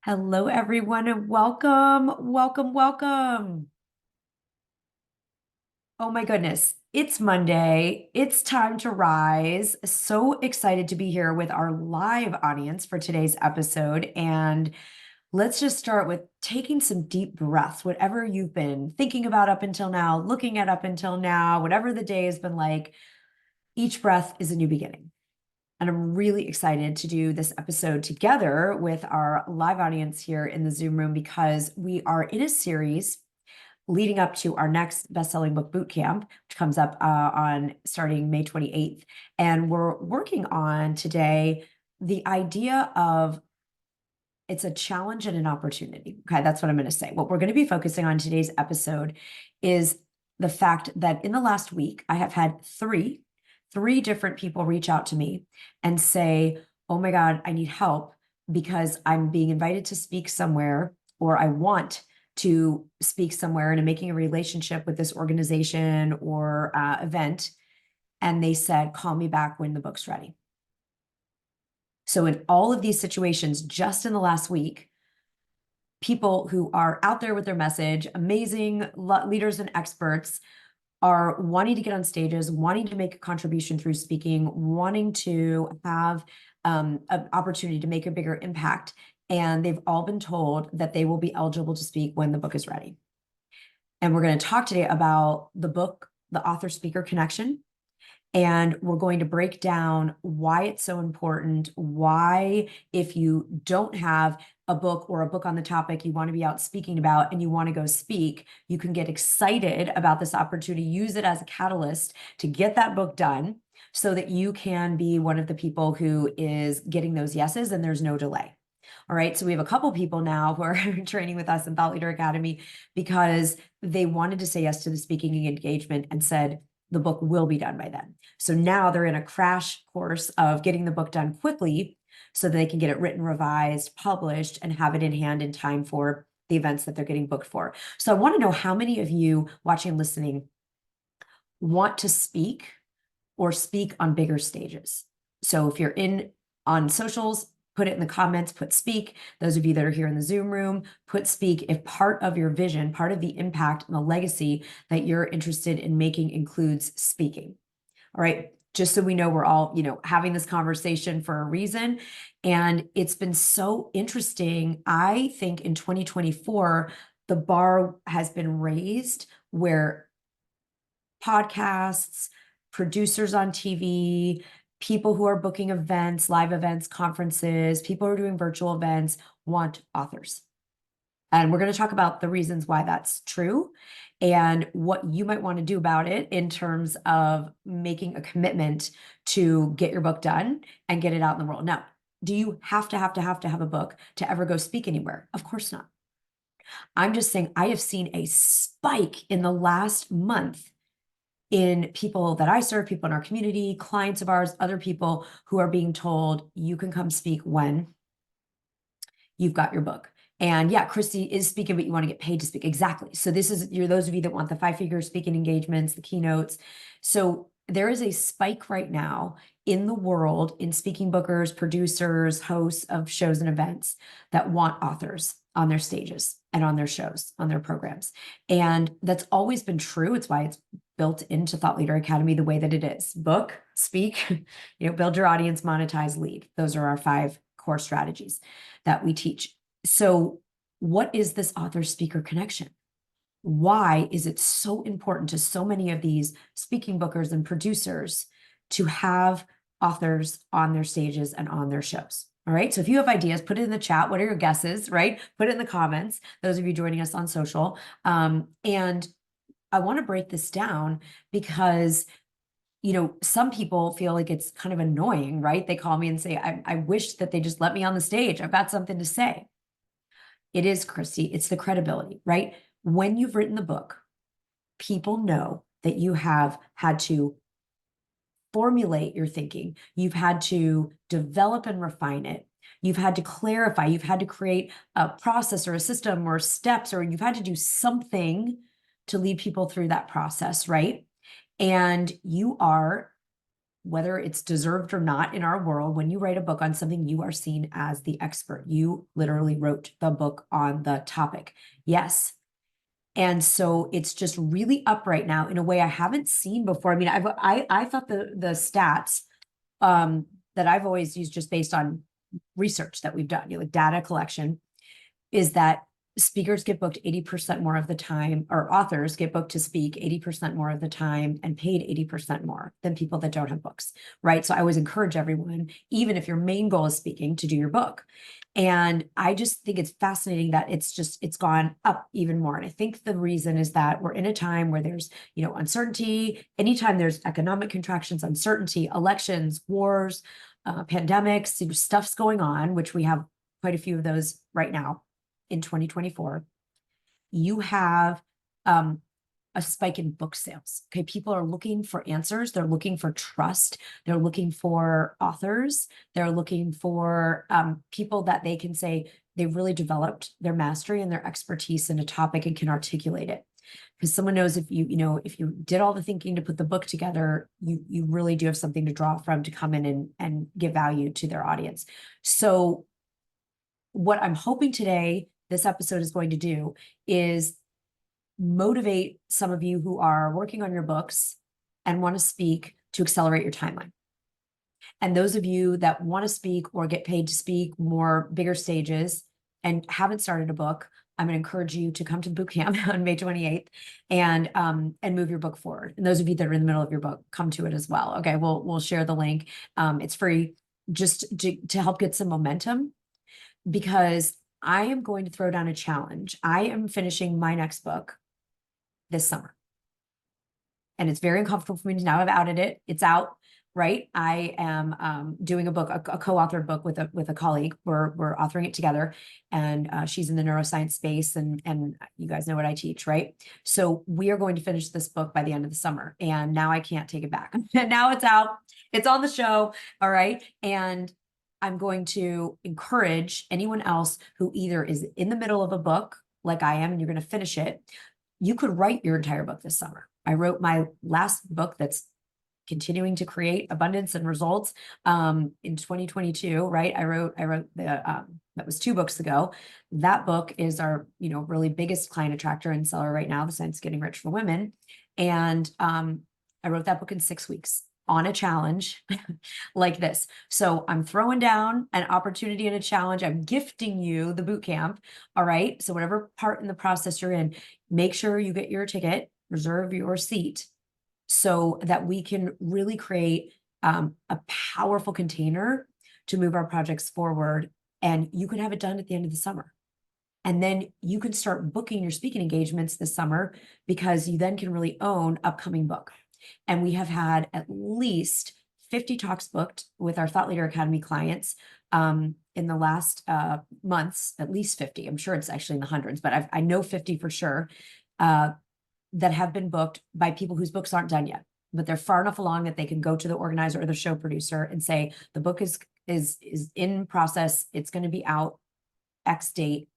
Hello, everyone, and welcome, welcome, welcome. Oh my goodness, it's Monday. It's time to rise. So excited to be here with our live audience for today's episode. And let's just start with taking some deep breaths, whatever you've been thinking about up until now, looking at up until now, whatever the day has been like, each breath is a new beginning. And I'm really excited to do this episode together with our live audience here in the Zoom room because we are in a series leading up to our next best-selling book boot camp, which comes up on starting May 28th. And we're working on today the idea of it's a challenge and an opportunity. Okay, that's what I'm going to say. What we're going to be focusing on today's episode is the fact that in the last week, I have had three different people reach out to me and say, oh my God, I need help because I'm being invited to speak somewhere, or I want to speak somewhere and I'm making a relationship with this organization or event. And they said, call me back when the book's ready. So in all of these situations, just in the last week, people who are out there with their message, amazing leaders and experts, are wanting to get on stages, wanting to make a contribution through speaking, wanting to have an opportunity to make a bigger impact. And they've all been told that they will be eligible to speak when the book is ready. And we're going to talk today about the book, The Author Speaker Connection. And we're going to break down why it's so important, why, if you don't have a book or a book on the topic you want to be out speaking about and you want to go speak, you can get excited about this opportunity, use it as a catalyst to get that book done so that you can be one of the people who is getting those yeses and there's no delay. All right. So we have a couple people now who are training with us in Thought Leader Academy because they wanted to say yes to the speaking engagement and said, the book will be done by then. So now they're in a crash course of getting the book done quickly so they can get it written, revised, published, and have it in hand in time for the events that they're getting booked for. So I want to know how many of you watching and listening want to speak or speak on bigger stages. So if you're in on socials, put it in the comments, put speak. Those of you that are here in the Zoom room, put speak if part of your vision, part of the impact and the legacy that you're interested in making includes speaking. All right. Just so we know we're all, having this conversation for a reason. And it's been so interesting. I think in 2024, the bar has been raised where podcasts, producers on TV, people who are booking events, live events, conferences, people who are doing virtual events want authors. And we're going to talk about the reasons why that's true and what you might want to do about it in terms of making a commitment to get your book done and get it out in the world. Now, do you have to have a book to ever go speak anywhere? Of course not. I'm just saying I have seen a spike in the last month in people that I serve, people in our community, clients of ours, other people who are being told you can come speak when you've got your book. And yeah, Christy is speaking, but you want to get paid to speak. Exactly. So this is, you're those of you that want the 5-figure speaking engagements, the keynotes. So there is a spike right now in the world in speaking bookers, producers, hosts of shows and events that want authors on their stages and on their shows, on their programs. And that's always been true. It's why it's built into Thought Leader Academy the way that it is. Book, speak, build your audience, monetize, lead. Those are our 5 core strategies that we teach. So what is this author speaker connection? Why is it so important to so many of these speaking bookers and producers to have authors on their stages and on their shows? All right. So if you have ideas, put it in the chat. What are your guesses, right? Put it in the comments, those of you joining us on social. And I want to break this down because some people feel like it's kind of annoying, right? They call me and say, I wish that they just let me on the stage. I've got something to say. It is, Christy, it's the credibility, right? When you've written the book, people know that you have had to formulate your thinking. You've had to develop and refine it. You've had to clarify. You've had to create a process or a system or steps, or you've had to do something to lead people through that process, right? And you are whether it's deserved or not in our world, when you write a book on something, you are seen as the expert. You literally wrote the book on the topic. Yes. And so it's just really up right now in a way I haven't seen before. I mean, I thought the stats that I've always used just based on research that we've done, like data collection, is that speakers get booked 80% more of the time, or authors get booked to speak 80% more of the time and paid 80% more than people that don't have books, right? So I always encourage everyone, even if your main goal is speaking, to do your book. And I just think it's fascinating that it's gone up even more. And I think the reason is that we're in a time where there's, uncertainty. Anytime there's economic contractions, uncertainty, elections, wars, pandemics, stuff's going on, which we have quite a few of those right now in 2024, you have a spike in book sales. Okay. People are looking for answers. They're looking for trust. They're looking for authors. They're looking for people that they can say they've really developed their mastery and their expertise in a topic and can articulate it. Because someone knows if you did all the thinking to put the book together, you really do have something to draw from to come in and give value to their audience. So what I'm hoping today, this episode is going to do is motivate some of you who are working on your books and want to speak to accelerate your timeline. And those of you that want to speak or get paid to speak more bigger stages and haven't started a book, I'm going to encourage you to come to the boot camp on May 28th and move your book forward. And those of you that are in the middle of your book, come to it as well. Okay, we'll share the link. It's free, just to help get some momentum, because I am going to throw down a challenge. I am finishing my next book this summer. And it's very uncomfortable for me to now have outed it. It's out, right? I am doing a book, a co-authored book with a colleague. We're authoring it together, and she's in the neuroscience space, and you guys know what I teach, right? So we are going to finish this book by the end of the summer, and now I can't take it back. And now it's out. It's on the show, all right? And I'm going to encourage anyone else who either is in the middle of a book like I am, and you're going to finish it. You could write your entire book this summer. I wrote my last book that's continuing to create abundance and results in 2022, right? I wrote the that was 2 books ago. That book is our really biggest client attractor and seller right now, The Science of Getting Rich for Women. And I wrote that book in 6 weeks on a challenge like this. So I'm throwing down an opportunity and a challenge. I'm gifting you the boot camp. All right. So whatever part in the process you're in, make sure you get your ticket, reserve your seat, so that we can really create a powerful container to move our projects forward. And you can have it done at the end of the summer. And then you can start booking your speaking engagements this summer, because you then can really own upcoming book. And we have had at least 50 talks booked with our Thought Leader Academy clients in the last months, at least 50. I'm sure it's actually in the hundreds, but I know 50 for sure, that have been booked by people whose books aren't done yet, but they're far enough along that they can go to the organizer or the show producer and say, the book is in process. It's going to be out X date.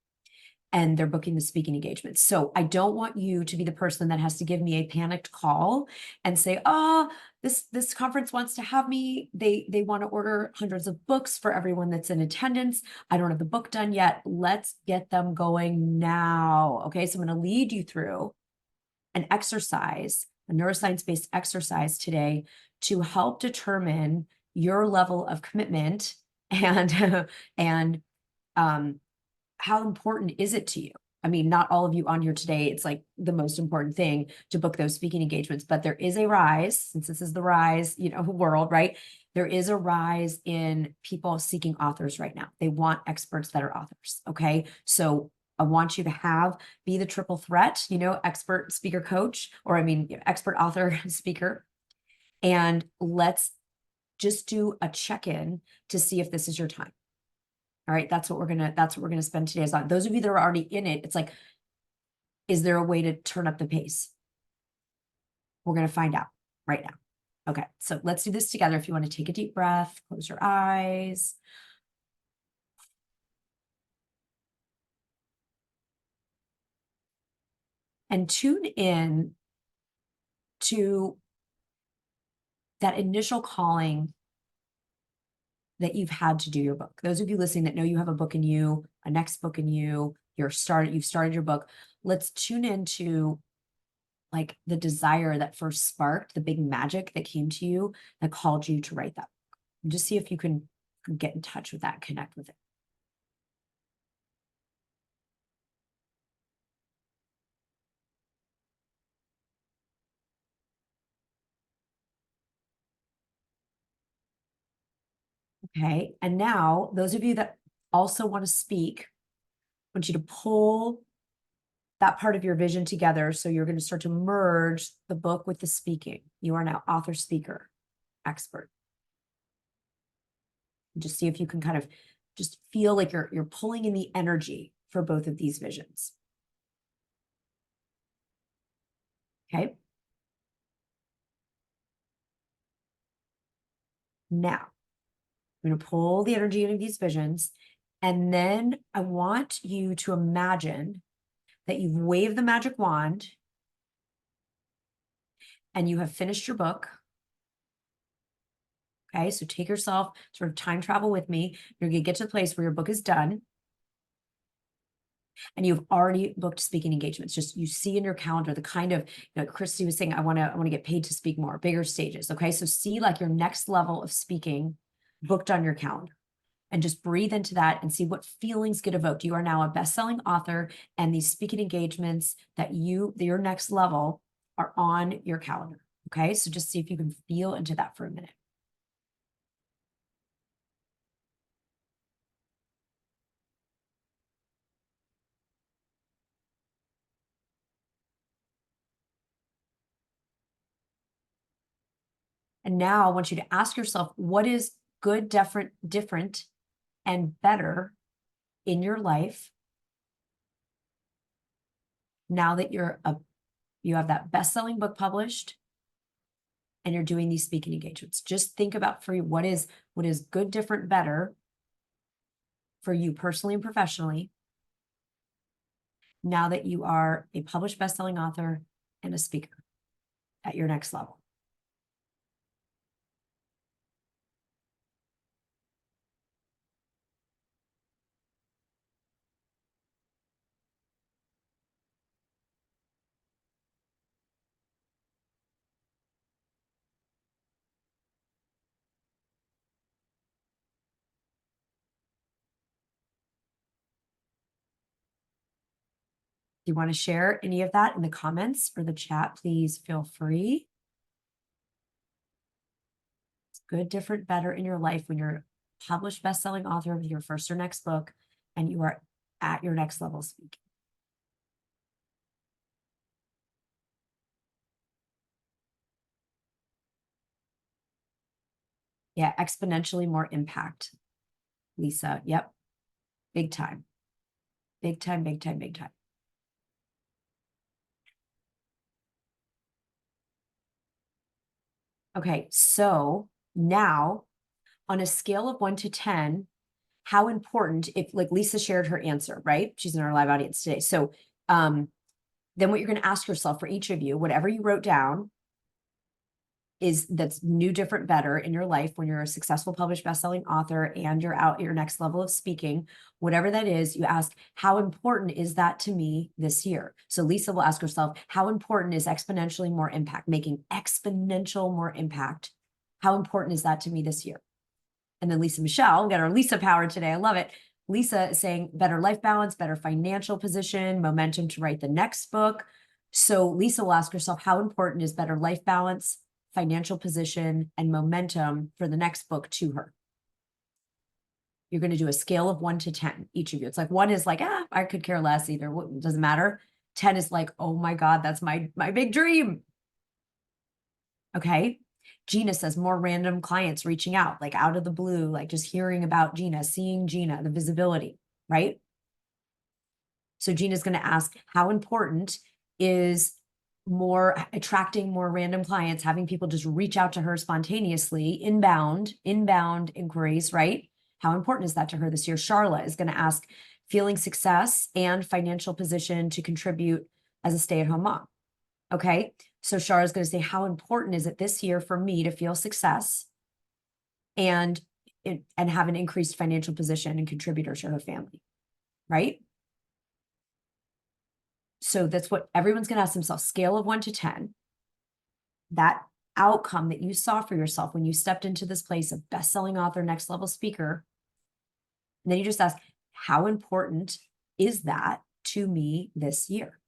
And they're booking the speaking engagements. So I don't want you to be the person that has to give me a panicked call and say, oh, this conference wants to have me. They want to order hundreds of books for everyone that's in attendance. I don't have the book done yet. Let's get them going now. Okay, so I'm going to lead you through an exercise, a neuroscience-based exercise today, to help determine your level of commitment and how important is it to you? I mean, not all of you on here today, it's like the most important thing to book those speaking engagements, but there is a rise, since this is the rise, world, right? There is a rise in people seeking authors right now. They want experts that are authors. Okay. So I want you to be the triple threat, expert speaker coach, or expert author speaker. And let's just do a check-in to see if this is your time. All right, that's what we're gonna spend today's on. Those of you that are already in it, it's like, is there a way to turn up the pace? We're gonna find out right now. Okay, so let's do this together. If you want to take a deep breath, close your eyes. And tune in to that initial calling that you've had to do your book. Those of you listening that know you have a book in you, a next book in you, you've started your book. Let's tune into like the desire that first sparked, the big magic that came to you that called you to write that book. And just see if you can get in touch with that, connect with it. Okay. And now those of you that also want to speak, I want you to pull that part of your vision together. So you're going to start to merge the book with the speaking. You are now author, speaker, expert. Just see if you can kind of just feel like you're pulling in the energy for both of these visions. Okay. Now, I'm going to pull the energy into these visions. And then I want you to imagine that you've waved the magic wand and you have finished your book. Okay, so take yourself, sort of time travel with me. You're going to get to the place where your book is done and you've already booked speaking engagements. Just you see in your calendar the kind of, Christy was saying, I want to get paid to speak more, bigger stages. Okay, so see like your next level of speaking booked on your calendar. And just breathe into that and see what feelings get evoked. You are now a best-selling author, and these speaking engagements that your next level are on your calendar. Okay, so just see if you can feel into that for a minute. And now I want you to ask yourself, what is good, different, and better in your life now that you have that best-selling book published and you're doing these speaking engagements? Just think about for you, what is good, different, better for you personally and professionally now that you are a published best-selling author and a speaker at your next level. If you want to share any of that in the comments or the chat, please feel free. It's good, different, better in your life when you're a published best-selling author of your first or next book and you are at your next level speaking. Yeah, exponentially more impact, Lisa. Yep. Big time. Big time, big time, big time. Okay, so now on a scale of 1 to 10, how important, if like Lisa shared her answer, right? She's in our live audience today. So then what you're going to ask yourself for each of you, whatever you wrote down, that's new, different, better in your life when you're a successful published bestselling author and you're out at your next level of speaking, whatever that is, you ask, how important is that to me this year? So Lisa will ask herself, how important is exponentially more impact, making exponential more impact? How important is that to me this year? And then Lisa Michelle, we got our Lisa power today. I love it. Lisa is saying better life balance, better financial position, momentum to write the next book. So Lisa will ask herself, how important is better life balance, financial position, and momentum for the next book to her? You're going to do a scale of 1 to 10, each of you. It's like 1 is like, I could care less either. It doesn't matter. 10 is like, oh my God, that's my big dream. Okay. Gina says more random clients reaching out, like out of the blue, like just hearing about Gina, seeing Gina, the visibility, right? So Gina's going to ask, how important is attracting more random clients, having people just reach out to her spontaneously, inbound inquiries, right? How important is that to her this year? Charlotte is going to ask, feeling success and financial position to contribute as a stay-at-home mom. Okay. So Shara is going to say, how important is it this year for me to feel success and have an increased financial position and contributor to her family, right? So that's what everyone's going to ask themselves. Scale of 1 to 10. That outcome that you saw for yourself when you stepped into this place of best-selling author, next level speaker. And then you just ask, how important is that to me this year?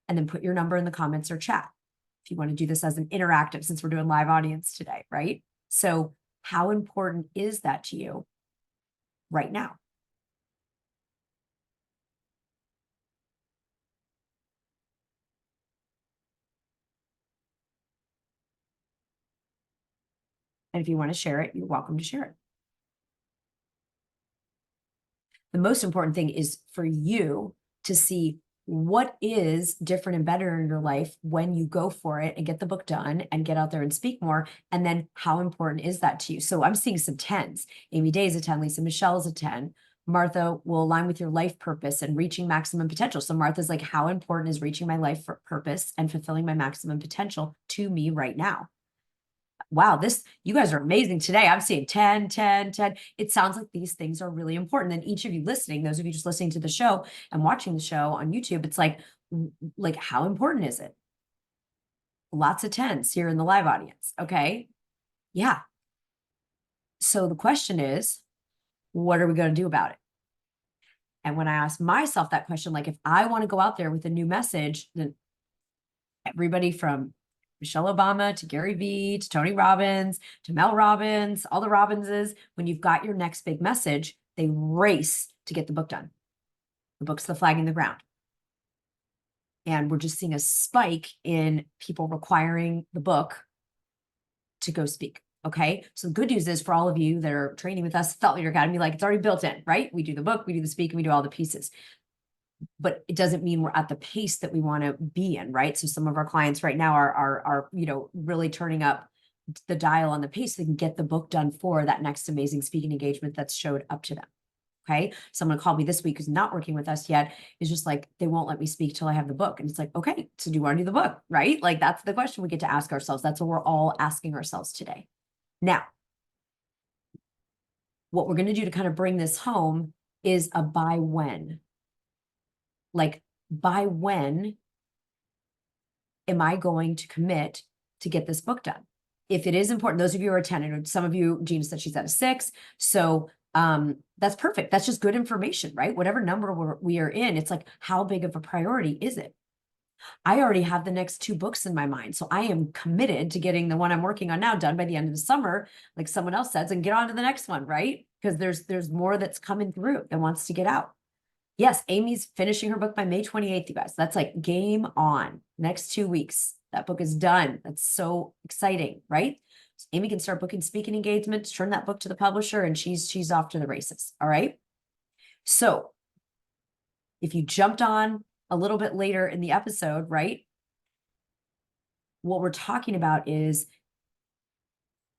And then put your number in the comments or chat. If you want to do this as an interactive, since we're doing live audience today, right? So how important is that to you right now? And if you want to share it, you're welcome to share it. The most important thing is for you to see what is different and better in your life when you go for it and get the book done and get out there and speak more. And then how important is that to you? So I'm seeing some 10s. Amy Day is a 10, Lisa Michelle is a 10. Martha will align with your life purpose and reaching maximum potential. So Martha's like, how important is reaching my life purpose and fulfilling my maximum potential to me right now? Wow, you guys are amazing today. I'm seeing 10, 10, 10. It sounds like these things are really important. And each of you listening, those of you just listening to the show and watching the show on YouTube, it's like how important is it? Lots of 10s here in the live audience. Okay. Yeah. So the question is, what are we going to do about it? And when I ask myself that question, like if I want to go out there with a new message, then everybody from Michelle Obama to Gary Vee to Tony Robbins to Mel Robbins, all the Robbinses, when you've got your next big message, they race to get the book done. The book's the flag in the ground. And we're just seeing a spike in people requiring the book to go speak. Okay. So the good news is for all of you that are training with us, Thought Leader Academy, like it's already built in, right? We do the book, we do the speak, and we do all the pieces. But it doesn't mean we're at the pace that we want to be in, right? So some of our clients right now are really turning up the dial on the pace so they can get the book done for that next amazing speaking engagement that's showed up to them. Okay. Someone called me this week who's not working with us yet, is just like, they won't let me speak till I have the book. And it's like, okay, so do you want to do the book? Right? Like that's the question we get to ask ourselves. That's what we're all asking ourselves today. Now, what we're going to do to kind of bring this home is a by when. Like, by when am I going to commit to get this book done? If it is important, those of you who are 10, and some of you, Gina said she's at a 6. So that's perfect. That's just good information, right? Whatever number we are in, it's like, how big of a priority is it? I already have the next 2 books in my mind. So I am committed to getting the one I'm working on now done by the end of the summer, like someone else says, and get on to the next one, right? Because there's more that's coming through that wants to get out. Yes, Amy's finishing her book by May 28th, you guys. That's like game on. Next 2 weeks, that book is done. That's so exciting, right? So Amy can start booking speaking engagements, turn that book to the publisher, and she's off to the races. All right. So if you jumped on a little bit later in the episode, right? What we're talking about is,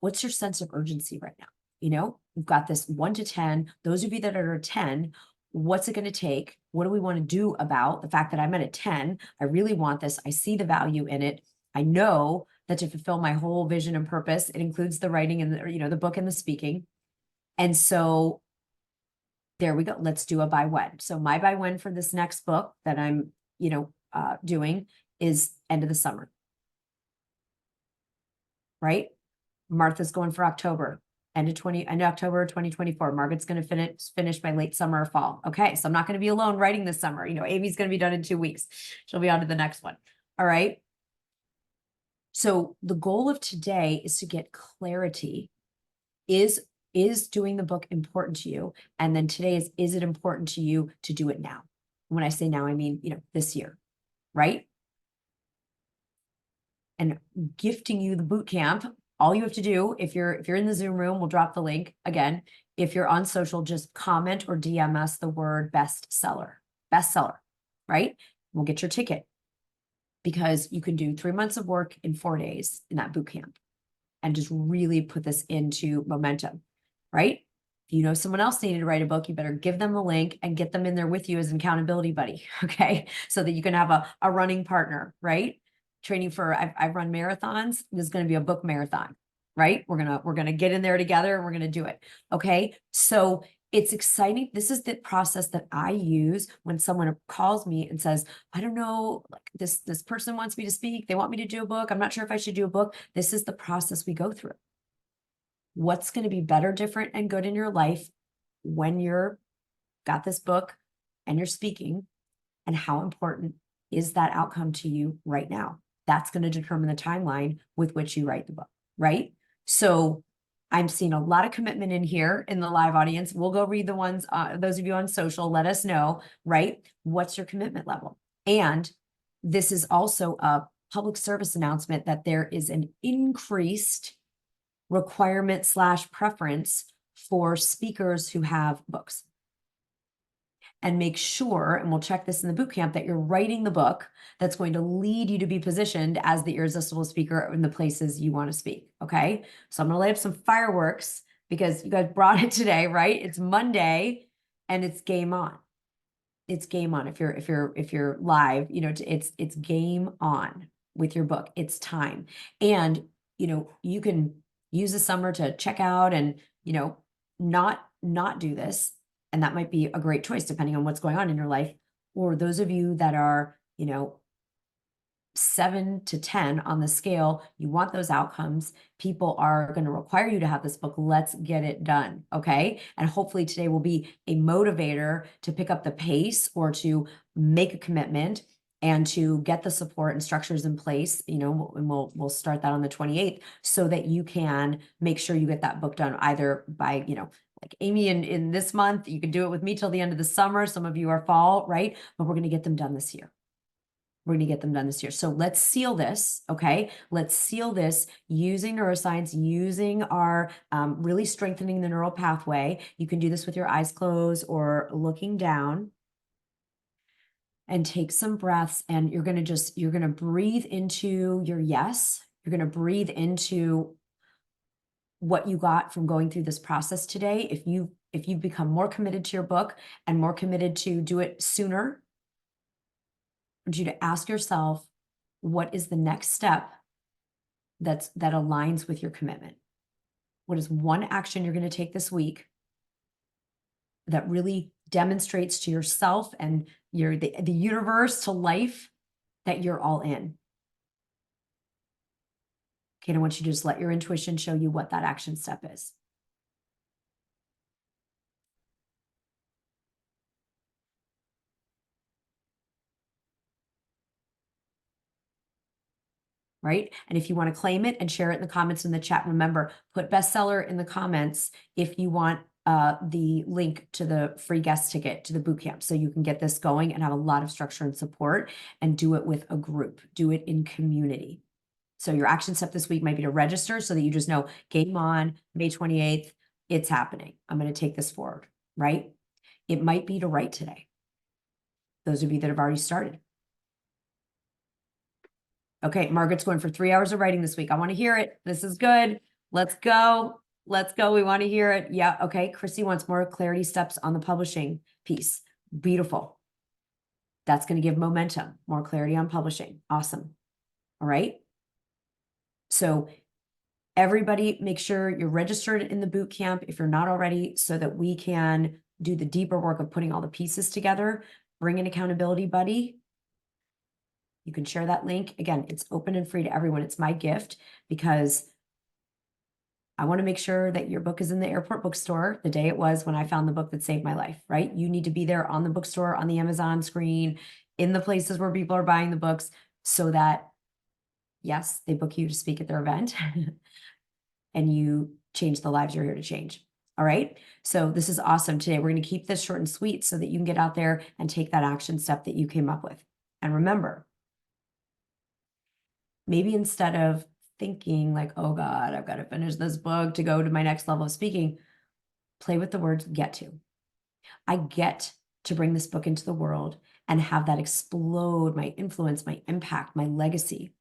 what's your sense of urgency right now? We've got this 1 to 10. Those of you that are a 10, what's it going to take? What do we want to do about the fact that I'm at a 10? I really want this. I see the value in it. I know that to fulfill my whole vision and purpose, it includes the writing and the book and the speaking. And so there we go. Let's do a by when. So my by when for this next book that I'm, doing is end of the summer. Right? Martha's going for October. End of October 2024. Margaret's going to finish by late summer or fall. Okay, so I'm not going to be alone writing this summer. Amy's going to be done in 2 weeks. She'll be on to the next one. All right. So the goal of today is to get clarity. Is doing the book important to you? And then today is it important to you to do it now? When I say now, I mean, this year, right? And gifting you the boot camp. All you have to do, if you're in the Zoom room, we'll drop the link again. If you're on social, just comment or DM us the word bestseller, right? We'll get your ticket, because you can do 3 months of work in 4 days in that boot camp and just really put this into momentum, right? If you know someone else needed to write a book, you better give them the link and get them in there with you as an accountability buddy, okay? So that you can have a running partner, right? Training for, I've run marathons. This is going to be a book marathon, right? We're gonna get in there together and we're gonna do it, okay? So it's exciting. This is the process that I use when someone calls me and says, I don't know, like this person wants me to speak. They want me to do a book. I'm not sure if I should do a book. This is the process we go through. What's going to be better, different, and good in your life when you're got this book and you're speaking, and how important is that outcome to you right now? That's going to determine the timeline with which you write the book, right? So I'm seeing a lot of commitment in here in the live audience. We'll go read the ones, those of you on social, let us know, right? What's your commitment level? And this is also a public service announcement that there is an increased requirement / preference for speakers who have books. And make sure, and we'll check this in the boot camp, that you're writing the book that's going to lead you to be positioned as the irresistible speaker in the places you want to speak. Okay. So I'm going to light up some fireworks because you guys brought it today, right? It's Monday and it's game on. It's game on. If you're live, it's game on with your book. It's time. And, you can use the summer to check out and, not do this. And that might be a great choice depending on what's going on in your life. Or those of you that are, 7 to 10 on the scale, you want those outcomes. People are going to require you to have this book. Let's get it done. Okay. And hopefully today will be a motivator to pick up the pace or to make a commitment and to get the support and structures in place, and we'll start that on the 28th so that you can make sure you get that book done either by, like Amy in this month. You can do it with me till the end of the summer. Some of you are fall, right? But we're going to get them done this year. We're going to get them done this year. So let's seal this, okay? Let's seal this using neuroscience, using our really strengthening the neural pathway. You can do this with your eyes closed or looking down. And take some breaths, and you're going to breathe into your yes. You're going to breathe into what you got from going through this process today. If you've become more committed to your book and more committed to do it sooner, I want you to ask yourself, what is the next step that aligns with your commitment? What is one action you're going to take this week that really demonstrates to yourself and the universe, to life, that you're all in? Okay, and I want you to just let your intuition show you what that action step is. Right? And if you want to claim it and share it in the comments in the chat, remember, put bestseller in the comments if you want the link to the free guest ticket to the bootcamp, so you can get this going and have a lot of structure and support and do it with a group, do it in community. So your action step this week might be to register so that you just know, game on, May 28th, it's happening. I'm going to take this forward, right? It might be to write today. Those of you that have already started. Okay, Margaret's going for 3 hours of writing this week. I want to hear it. This is good. Let's go. Let's go. We want to hear it. Yeah. Okay. Chrissy wants more clarity steps on the publishing piece. Beautiful. That's going to give momentum, more clarity on publishing. Awesome. All right. So everybody, make sure you're registered in the boot camp if you're not already, so that we can do the deeper work of putting all the pieces together. Bring an accountability buddy. You can share that link. Again, it's open and free to everyone. It's my gift because I want to make sure that your book is in the airport bookstore the day it was when I found the book that saved my life, right? You need to be there on the bookstore, on the Amazon screen, in the places where people are buying the books, so that, yes, they book you to speak at their event and you change the lives you're here to change. All right. So this is awesome. Today, we're going to keep this short and sweet so that you can get out there and take that action step that you came up with. And remember, maybe instead of thinking like, oh God, I've got to finish this book to go to my next level of speaking, play with the words get to. I get to bring this book into the world and have that explode my influence, my impact, my legacy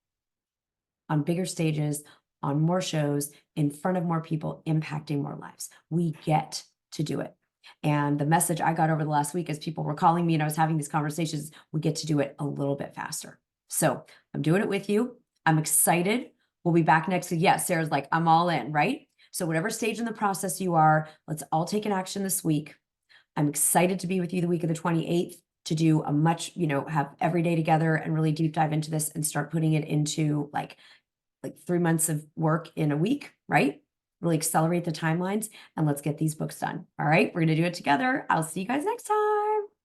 on bigger stages, on more shows, in front of more people, impacting more lives. We get to do it. And the message I got over the last week as people were calling me and I was having these conversations, we get to do it a little bit faster. So I'm doing it with you. I'm excited. We'll be back next week. Yes, Sarah's like, I'm all in, right? So whatever stage in the process you are, let's all take an action this week. I'm excited to be with you the week of the 28th to do a much, have every day together and really deep dive into this and start putting it into like 3 months of work in a week, right? Really accelerate the timelines and let's get these books done. All right, we're going to do it together. I'll see you guys next time.